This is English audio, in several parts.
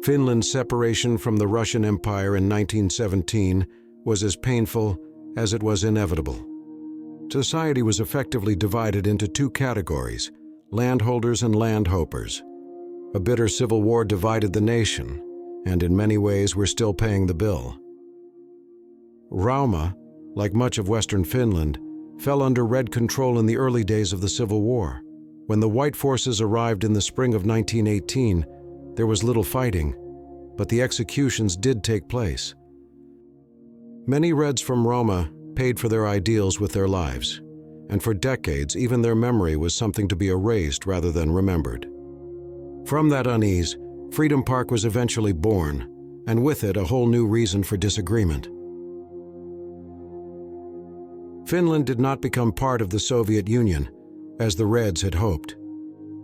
Finland's separation from the Russian Empire in 1917 was as painful as it was inevitable. Society was effectively divided into two categories, landholders and landhopers. A bitter civil war divided the nation, and in many ways we're still paying the bill. Rauma, like much of Western Finland, fell under Red control in the early days of the Civil War. When the White forces arrived in the spring of 1918, there was little fighting, but the executions did take place. Many Reds from Rauma paid for their ideals with their lives, and for decades even their memory was something to be erased rather than remembered. From that unease, Freedom Park was eventually born, and with it a whole new reason for disagreement. Finland did not become part of the Soviet Union, as the Reds had hoped.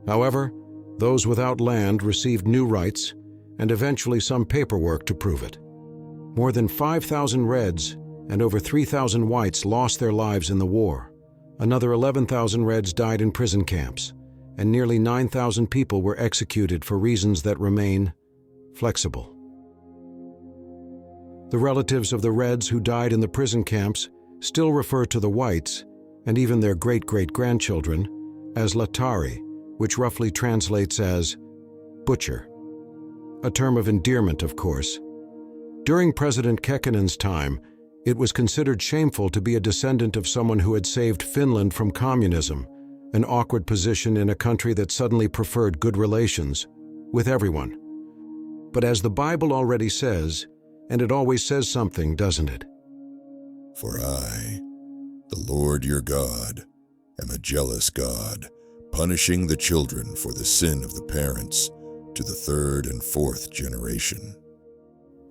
However, those without land received new rights and eventually some paperwork to prove it. More than 5,000 Reds and over 3,000 Whites lost their lives in the war. Another 11,000 Reds died in prison camps, and nearly 9,000 people were executed for reasons that remain flexible. The relatives of the Reds who died in the prison camps still refer to the Whites, and even their great-great-grandchildren, as latari, which roughly translates as butcher. A term of endearment, of course. During President Kekkonen's time, it was considered shameful to be a descendant of someone who had saved Finland from communism, an awkward position in a country that suddenly preferred good relations with everyone. But as the Bible already says, and it always says something, doesn't it? For I, the Lord your God, am a jealous God, punishing the children for the sin of the parents to the third and fourth generation.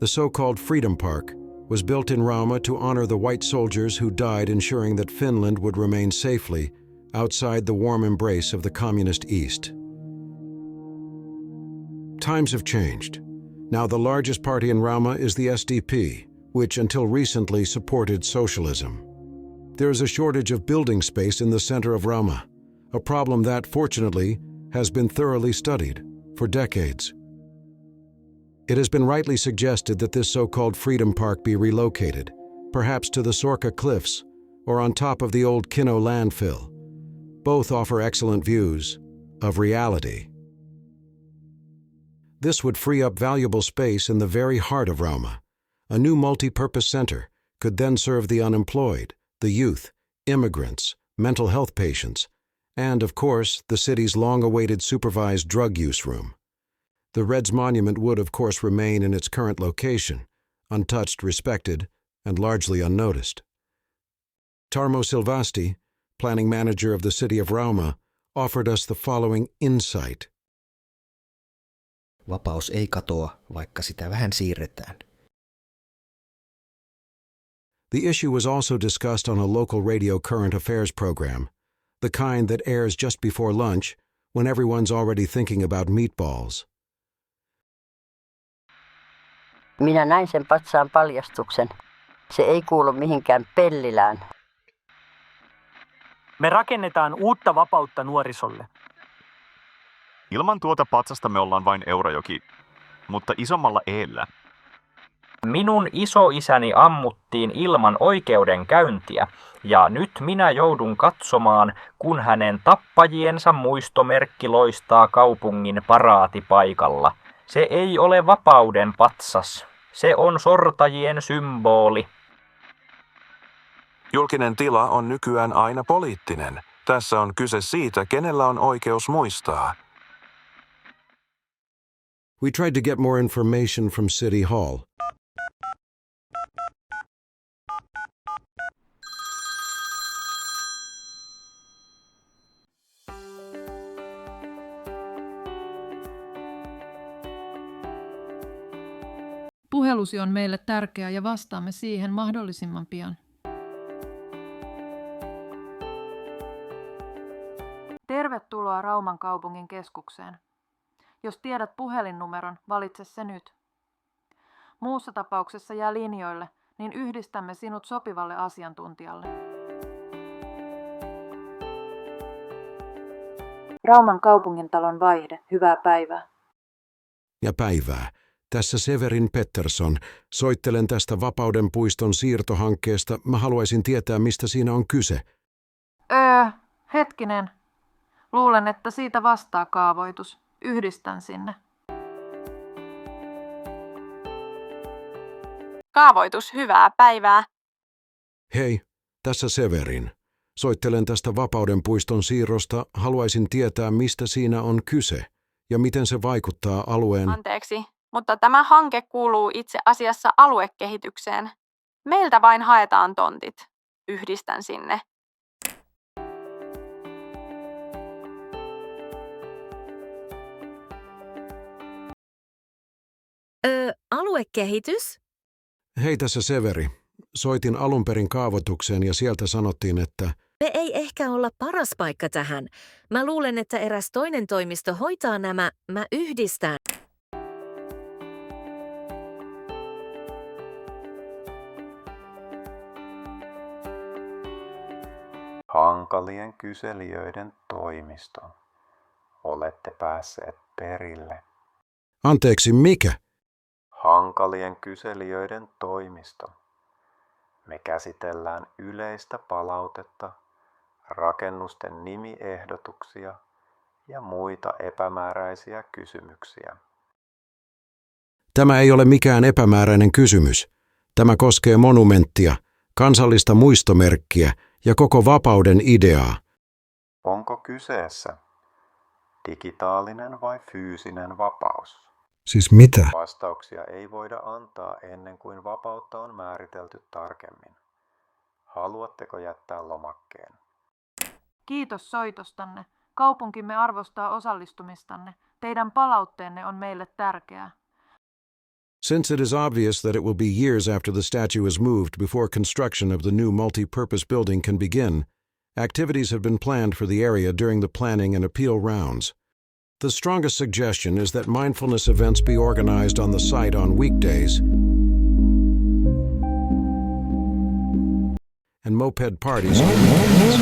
The so-called Freedom Park was built in Rauma to honor the White soldiers who died ensuring that Finland would remain safely outside the warm embrace of the communist East. Times have changed. Now the largest party in Rauma is the SDP, which until recently supported socialism. There is a shortage of building space in the center of Rauma, a problem that, fortunately, has been thoroughly studied for decades. It has been rightly suggested that this so-called Freedom Park be relocated, perhaps to the Sorka Cliffs or on top of the old Kino landfill. Both offer excellent views of reality. This would free up valuable space in the very heart of Rauma. A new multi-purpose center could then serve the unemployed, the youth, immigrants, mental health patients, and, of course, the city's long-awaited supervised drug use room. The Reds monument would, of course, remain in its current location, untouched, respected, and largely unnoticed. Tarmo Silvasti, planning manager of the city of Rauma, offered us the following insight. Vapaus ei katoa, vaikka sitä vähän siirretään. The issue was also discussed on a local radio current affairs program, the kind that airs just before lunch when everyone's already thinking about meatballs. Minä näin sen patsaan paljastuksen. Se ei kuulu mihinkään Pellilään. Me rakennetaan uutta vapautta nuorisolle. Ilman tuota patsasta me ollaan vain Eurajoki, mutta isommalla eellä. Minun isoisäni ammuttiin ilman oikeudenkäyntiä, ja nyt minä joudun katsomaan, kun hänen tappajiensa muistomerkki loistaa kaupungin paraatipaikalla. Se ei ole vapauden patsas. Se on sortajien symboli. Julkinen tila on nykyään aina poliittinen. Tässä on kyse siitä, kenellä on oikeus muistaa. We tried to get more information from City Hall. Puhelusi on meille tärkeä ja vastaamme siihen mahdollisimman pian. Tervetuloa Rauman kaupungin keskukseen. Jos tiedät puhelinnumeron, valitse se nyt. Muussa tapauksessa jää linjoille, niin yhdistämme sinut sopivalle asiantuntijalle. Rauman kaupungintalon vaihde. Hyvää päivää. Ja päivää. Tässä Severin Petterson. Soittelen tästä Vapauden puiston siirtohankkeesta. Mä haluaisin tietää, mistä siinä on kyse. Hetkinen. Luulen, että siitä vastaa kaavoitus. Yhdistän sinne. Kaavoitus, hyvää päivää. Hei, tässä Severin. Soittelen tästä Vapauden puiston siirrosta. Haluaisin tietää, mistä siinä on kyse ja miten se vaikuttaa alueen... Anteeksi, mutta tämä hanke kuuluu itse asiassa aluekehitykseen. Meiltä vain haetaan tontit. Yhdistän sinne. Aluekehitys? Hei, tässä Severi. Soitin alun perin kaavoitukseen ja sieltä sanottiin, että... Me ei ehkä olla paras paikka tähän. Mä luulen, että eräs toinen toimisto hoitaa nämä. Mä yhdistän. Hankalien kyselijöiden toimisto. Olette päässeet perille. Anteeksi, mikä? Hankalien kyselijöiden toimisto. Me käsitellään yleistä palautetta, rakennusten nimiehdotuksia ja muita epämääräisiä kysymyksiä. Tämä ei ole mikään epämääräinen kysymys. Tämä koskee monumenttia, kansallista muistomerkkiä ja koko vapauden ideaa. Onko kyseessä digitaalinen vai fyysinen vapaus? Siis mitä? Vastauksia ei voida antaa ennen kuin vapautta on määritelty tarkemmin. Haluatteko jättää lomakkeen? Kiitos soitostanne. Kaupunkimme arvostaa osallistumistanne. Teidän palautteenne on meille tärkeää. Since it is obvious that it will be years after the statue is moved before construction of the new multi-purpose building can begin, activities have been planned for the area during the planning and appeal rounds. The strongest suggestion is that mindfulness events be organized on the site on weekdays and moped parties on weekends.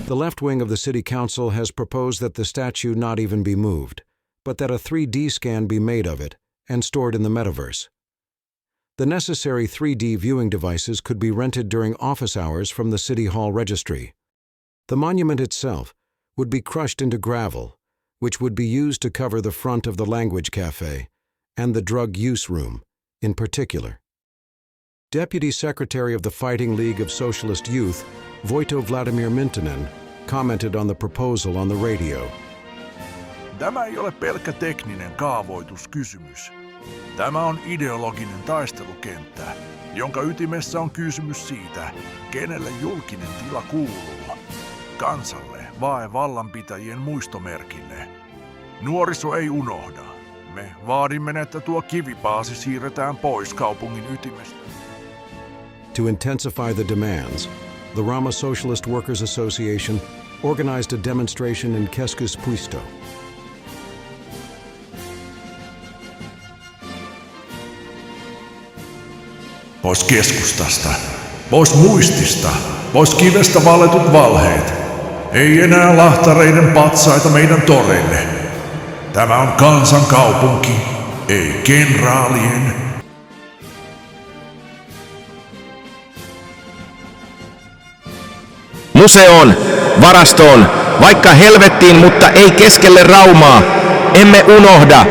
The left wing of the City Council has proposed that the statue not even be moved, but that a 3D scan be made of it and stored in the metaverse. The necessary 3D viewing devices could be rented during office hours from the City Hall registry. The monument itself would be crushed into gravel, which would be used to cover the front of the language cafe and the drug use room in particular. Deputy Secretary of the Fighting League of Socialist Youth, Voito Vladimir Mintonen, commented on the proposal on the radio. Tämä ei ole pelkkä tekninen kaavoituskysymys. Tämä on ideologinen taistelukenttä, jonka ytimessä on kysymys siitä, kenelle julkinen tila kuuluu. Kansalle vai vallanpitäjien muistomerkille. Nuoriso ei unohda. Me vaadimme, että tuo kivipaasi siirretään pois kaupungin ytimestä. To intensify the demands, the Rauma Socialist Workers Association organized a demonstration in Keskuspuisto. Pois keskustasta, pois muistista, pois kivestä valetut valheet. Ei enää lahtareiden patsaita meidän toreille. Tämä on kansan kaupunki, ei kenraalien. Museoon, varastoon, vaikka helvettiin, mutta ei keskelle Raumaa. Emme unohda.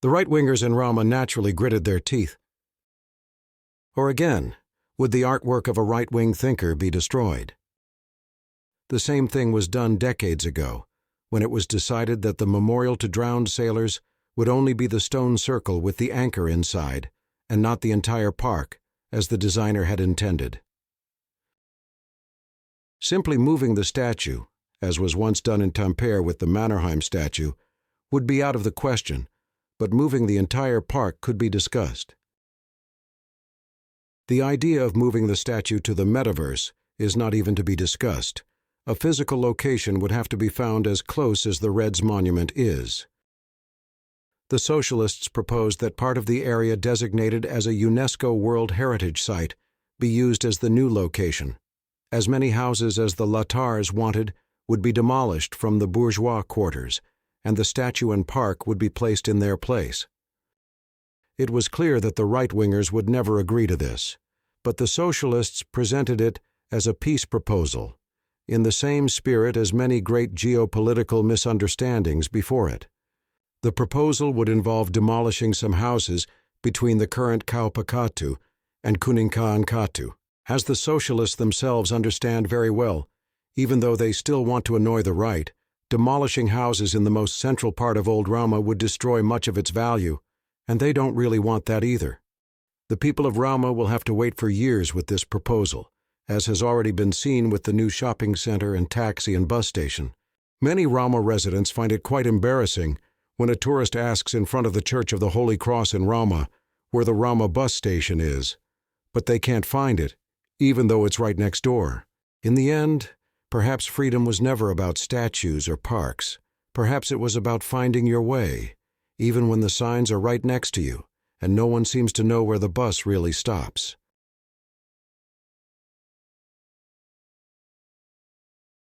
The right-wingers in Rauma naturally gritted their teeth. Or again, would the artwork of a right-wing thinker be destroyed? The same thing was done decades ago, when it was decided that the memorial to drowned sailors would only be the stone circle with the anchor inside, and not the entire park, as the designer had intended. Simply moving the statue, as was once done in Tampere with the Mannerheim statue, would be out of the question, but moving the entire park could be discussed. The idea of moving the statue to the metaverse is not even to be discussed. A physical location would have to be found as close as the Reds monument is. The socialists proposed that part of the area designated as a UNESCO World Heritage Site be used as the new location. As many houses as the Latars wanted would be demolished from the bourgeois quarters, and the statue and park would be placed in their place. It was clear that the right-wingers would never agree to this, but the socialists presented it as a peace proposal, in the same spirit as many great geopolitical misunderstandings before it. The proposal would involve demolishing some houses between the current Kaupakatu and Kuninkaankatu, as the socialists themselves understand very well, even though they still want to annoy the right. Demolishing houses in the most central part of Old Rauma would destroy much of its value, and they don't really want that either. The people of Rauma will have to wait for years with this proposal, as has already been seen with the new shopping center and taxi and bus station. Many Rauma residents find it quite embarrassing when a tourist asks in front of the Church of the Holy Cross in Rauma where the Rauma bus station is, but they can't find it, even though it's right next door. In the end, perhaps freedom was never about statues or parks. Perhaps it was about finding your way, even when the signs are right next to you, and no one seems to know where the bus really stops.